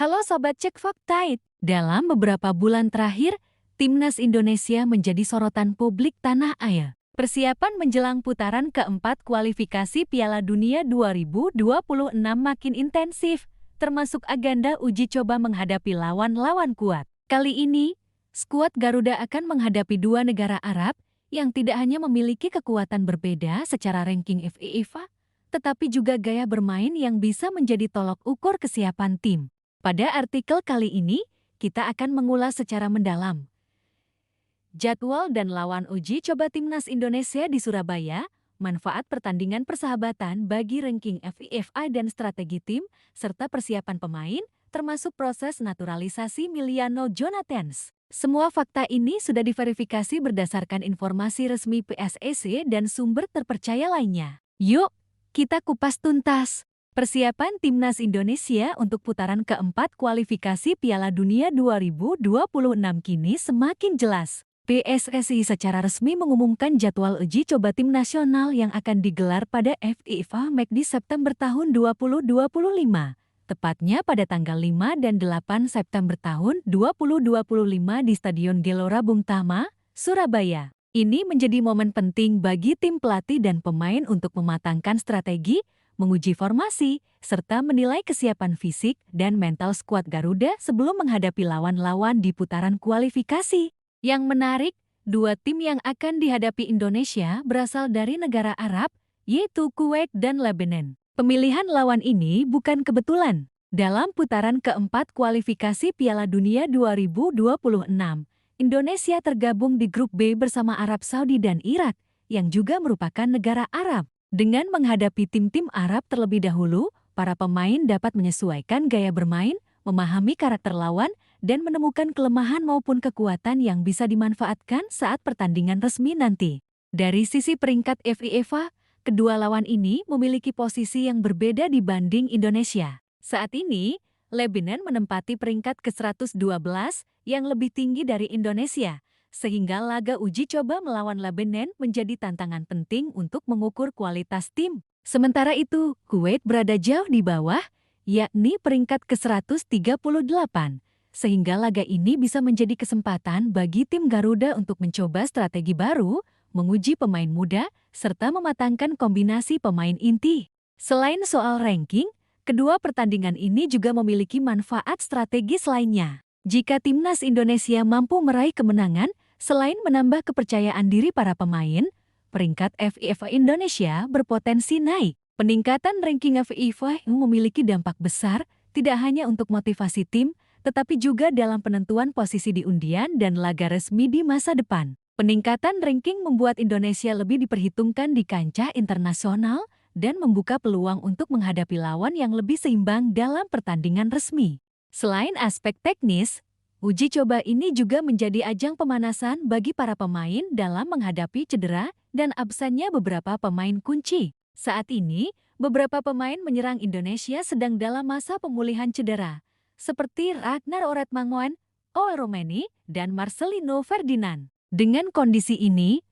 Halo Sobat Cek Fakta. Dalam beberapa bulan terakhir, Timnas Indonesia menjadi sorotan publik tanah air. Persiapan menjelang putaran keempat kualifikasi Piala Dunia 2026 makin intensif, termasuk agenda uji coba menghadapi lawan-lawan kuat. Kali ini, skuad Garuda akan menghadapi dua negara Arab yang tidak hanya memiliki kekuatan berbeda secara ranking FIFA, tetapi juga gaya bermain yang bisa menjadi tolok ukur kesiapan tim. Pada artikel kali ini, kita akan mengulas secara mendalam jadwal dan lawan uji coba Timnas Indonesia di Surabaya, manfaat pertandingan persahabatan bagi ranking FIFA dan strategi tim, serta persiapan pemain, termasuk proses naturalisasi Miliano Jonathans. Semua fakta ini sudah diverifikasi berdasarkan informasi resmi PSSI dan sumber terpercaya lainnya. Yuk, kita kupas tuntas. Persiapan Timnas Indonesia untuk putaran keempat kualifikasi Piala Dunia 2026 kini semakin jelas. PSSI secara resmi mengumumkan jadwal uji coba tim nasional yang akan digelar pada FIFA Match di September tahun 2025, tepatnya pada tanggal 5 dan 8 September tahun 2025 di Stadion Gelora Bung Tama, Surabaya. Ini menjadi momen penting bagi tim pelatih dan pemain untuk mematangkan strategi, menguji formasi, serta menilai kesiapan fisik dan mental skuad Garuda sebelum menghadapi lawan-lawan di putaran kualifikasi. Yang menarik, dua tim yang akan dihadapi Indonesia berasal dari negara Arab, yaitu Kuwait dan Lebanon. Pemilihan lawan ini bukan kebetulan. Dalam putaran keempat kualifikasi Piala Dunia 2026, Indonesia tergabung di grup B bersama Arab Saudi dan Irak, yang juga merupakan negara Arab. Dengan menghadapi tim-tim Arab terlebih dahulu, para pemain dapat menyesuaikan gaya bermain, memahami karakter lawan, dan menemukan kelemahan maupun kekuatan yang bisa dimanfaatkan saat pertandingan resmi nanti. Dari sisi peringkat FIFA, kedua lawan ini memiliki posisi yang berbeda dibanding Indonesia. Saat ini, Lebanon menempati peringkat ke-112 yang lebih tinggi dari Indonesia, sehingga laga uji coba melawan Lebanon menjadi tantangan penting untuk mengukur kualitas tim. Sementara itu, Kuwait berada jauh di bawah, yakni peringkat ke-138, sehingga laga ini bisa menjadi kesempatan bagi tim Garuda untuk mencoba strategi baru, menguji pemain muda, serta mematangkan kombinasi pemain inti. Selain soal ranking, kedua pertandingan ini juga memiliki manfaat strategis lainnya. Jika Timnas Indonesia mampu meraih kemenangan, selain menambah kepercayaan diri para pemain, peringkat FIFA Indonesia berpotensi naik. Peningkatan ranking FIFA memiliki dampak besar tidak hanya untuk motivasi tim, tetapi juga dalam penentuan posisi di undian dan laga resmi di masa depan. Peningkatan ranking membuat Indonesia lebih diperhitungkan di kancah internasional dan membuka peluang untuk menghadapi lawan yang lebih seimbang dalam pertandingan resmi. Selain aspek teknis, uji coba ini juga menjadi ajang pemanasan bagi para pemain dalam menghadapi cedera dan absennya beberapa pemain kunci. Saat ini, beberapa pemain menyerang Indonesia sedang dalam masa pemulihan cedera, seperti Ragnar Oretmangoen, Owe Romeni, dan Marcelino Ferdinand. Dengan kondisi ini,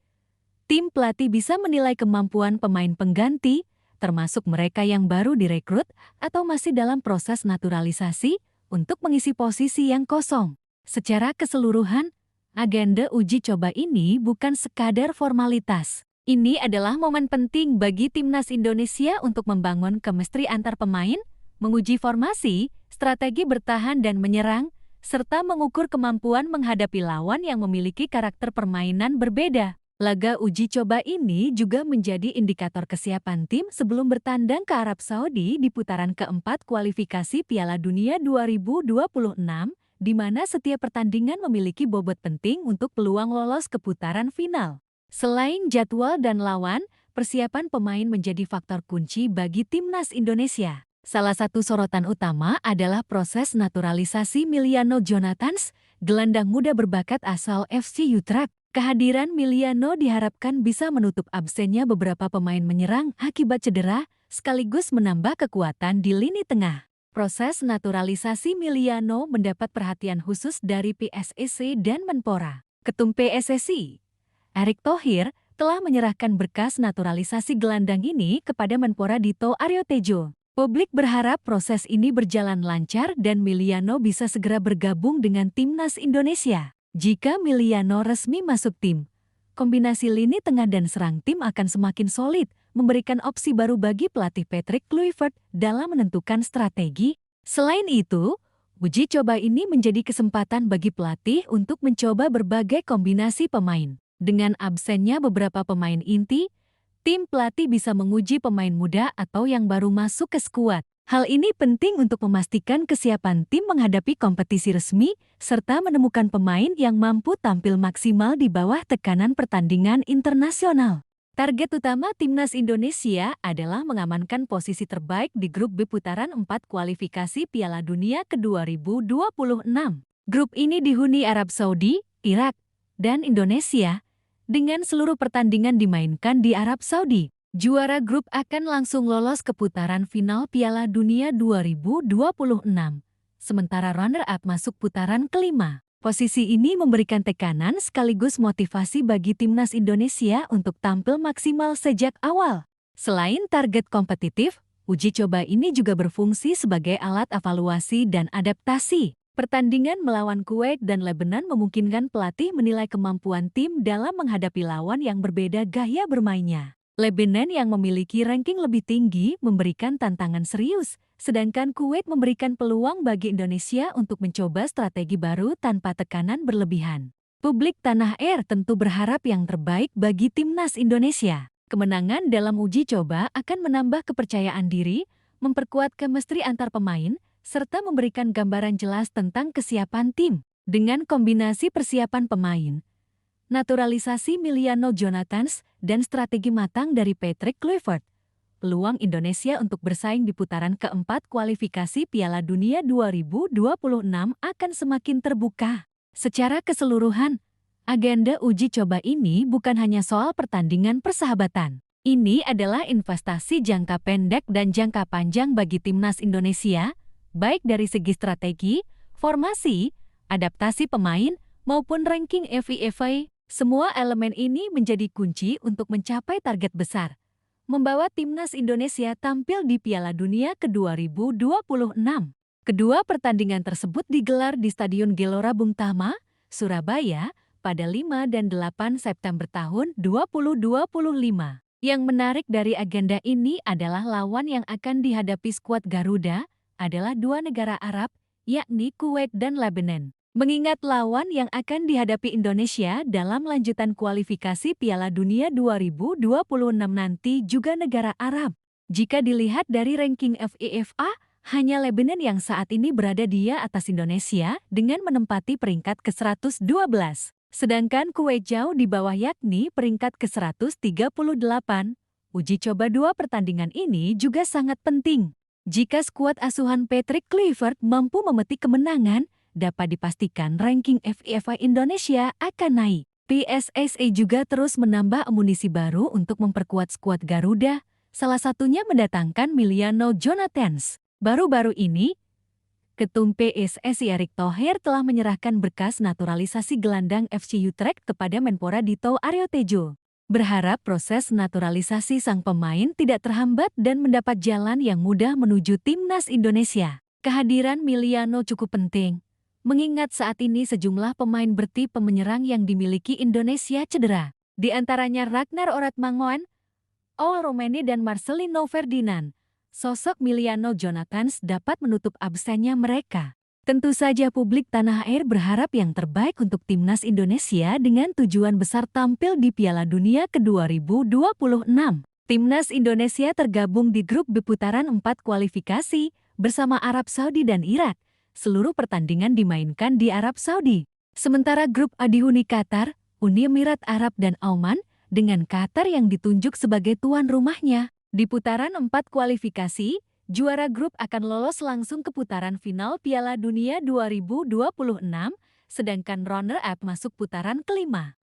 tim pelatih bisa menilai kemampuan pemain pengganti, termasuk mereka yang baru direkrut atau masih dalam proses naturalisasi, untuk mengisi posisi yang kosong. Secara keseluruhan, agenda uji coba ini bukan sekadar formalitas. Ini adalah momen penting bagi Timnas Indonesia untuk membangun chemistry antar pemain, menguji formasi, strategi bertahan dan menyerang, serta mengukur kemampuan menghadapi lawan yang memiliki karakter permainan berbeda. Laga uji coba ini juga menjadi indikator kesiapan tim sebelum bertandang ke Arab Saudi di putaran keempat kualifikasi Piala Dunia 2026, di mana setiap pertandingan memiliki bobot penting untuk peluang lolos ke putaran final. Selain jadwal dan lawan, persiapan pemain menjadi faktor kunci bagi Timnas Indonesia. Salah satu sorotan utama adalah proses naturalisasi Miliano Jonathans, gelandang muda berbakat asal FC Utrecht. Kehadiran Miliano diharapkan bisa menutup absennya beberapa pemain menyerang akibat cedera, sekaligus menambah kekuatan di lini tengah. Proses naturalisasi Miliano mendapat perhatian khusus dari PSSI dan Menpora. Ketum PSSI, Erick Thohir, telah menyerahkan berkas naturalisasi gelandang ini kepada Menpora Dito Aryo Tejo. Publik berharap proses ini berjalan lancar dan Miliano bisa segera bergabung dengan timnas Indonesia. Jika Miliano resmi masuk tim, kombinasi lini tengah dan serang tim akan semakin solid, memberikan opsi baru bagi pelatih Patrick Kluivert dalam menentukan strategi. Selain itu, uji coba ini menjadi kesempatan bagi pelatih untuk mencoba berbagai kombinasi pemain. Dengan absennya beberapa pemain inti, tim pelatih bisa menguji pemain muda atau yang baru masuk ke skuad. Hal ini penting untuk memastikan kesiapan tim menghadapi kompetisi resmi, serta menemukan pemain yang mampu tampil maksimal di bawah tekanan pertandingan internasional. Target utama timnas Indonesia adalah mengamankan posisi terbaik di grup B putaran 4 kualifikasi Piala Dunia ke-2026. Grup ini dihuni Arab Saudi, Irak, dan Indonesia, dengan seluruh pertandingan dimainkan di Arab Saudi. Juara grup akan langsung lolos ke putaran final Piala Dunia 2026, sementara runner-up masuk putaran kelima. Posisi ini memberikan tekanan sekaligus motivasi bagi timnas Indonesia untuk tampil maksimal sejak awal. Selain target kompetitif, uji coba ini juga berfungsi sebagai alat evaluasi dan adaptasi. Pertandingan melawan Kuwait dan Lebanon memungkinkan pelatih menilai kemampuan tim dalam menghadapi lawan yang berbeda gaya bermainnya. Lebanon yang memiliki ranking lebih tinggi memberikan tantangan serius, sedangkan Kuwait memberikan peluang bagi Indonesia untuk mencoba strategi baru tanpa tekanan berlebihan. Publik tanah air tentu berharap yang terbaik bagi timnas Indonesia. Kemenangan dalam uji coba akan menambah kepercayaan diri, memperkuat chemistry antar pemain, serta memberikan gambaran jelas tentang kesiapan tim. Dengan kombinasi persiapan pemain, naturalisasi Miliano Jonathans, dan strategi matang dari Patrick Kluivert, peluang Indonesia untuk bersaing di putaran keempat kualifikasi Piala Dunia 2026 akan semakin terbuka. Secara keseluruhan, agenda uji coba ini bukan hanya soal pertandingan persahabatan. Ini adalah investasi jangka pendek dan jangka panjang bagi timnas Indonesia, baik dari segi strategi, formasi, adaptasi pemain, maupun ranking FIFA. Semua elemen ini menjadi kunci untuk mencapai target besar, membawa timnas Indonesia tampil di Piala Dunia ke-2026. Kedua pertandingan tersebut digelar di Stadion Gelora Bung Tomo, Surabaya, pada 5 dan 8 September tahun 2025. Yang menarik dari agenda ini adalah lawan yang akan dihadapi skuad Garuda adalah dua negara Arab, yakni Kuwait dan Lebanon. Mengingat lawan yang akan dihadapi Indonesia dalam lanjutan kualifikasi Piala Dunia 2026 nanti juga negara Arab. Jika dilihat dari ranking FIFA, hanya Lebanon yang saat ini berada di atas Indonesia dengan menempati peringkat ke-112. Sedangkan Kuwait jauh di bawah yakni peringkat ke-138. Uji coba dua pertandingan ini juga sangat penting. Jika skuad asuhan Patrick Kluivert mampu memetik kemenangan, dapat dipastikan ranking FIFA Indonesia akan naik. PSSI juga terus menambah amunisi baru untuk memperkuat skuad Garuda, salah satunya mendatangkan Miliano Jonathans. Baru-baru ini, Ketum PSSI Erick Thohir telah menyerahkan berkas naturalisasi gelandang FC Utrecht kepada Menpora Dito Aryo Tejo. Berharap proses naturalisasi sang pemain tidak terhambat dan mendapat jalan yang mudah menuju timnas Indonesia. Kehadiran Miliano cukup penting, mengingat saat ini sejumlah pemain bertipe menyerang yang dimiliki Indonesia cedera. Di antaranya Ragnar Oratmangoen, Aurel Romeni dan Marcelino Ferdinand. Sosok Miliano Jonathans dapat menutup absennya mereka. Tentu saja publik tanah air berharap yang terbaik untuk timnas Indonesia dengan tujuan besar tampil di Piala Dunia ke-2026. Timnas Indonesia tergabung di grup B putaran 4 kualifikasi bersama Arab Saudi dan Irak. Seluruh pertandingan dimainkan di Arab Saudi. Sementara grup A dihuni Qatar, Uni Emirat Arab dan Oman, dengan Qatar yang ditunjuk sebagai tuan rumahnya. Di putaran 4 kualifikasi, juara grup akan lolos langsung ke putaran final Piala Dunia 2026, sedangkan runner-up masuk putaran kelima.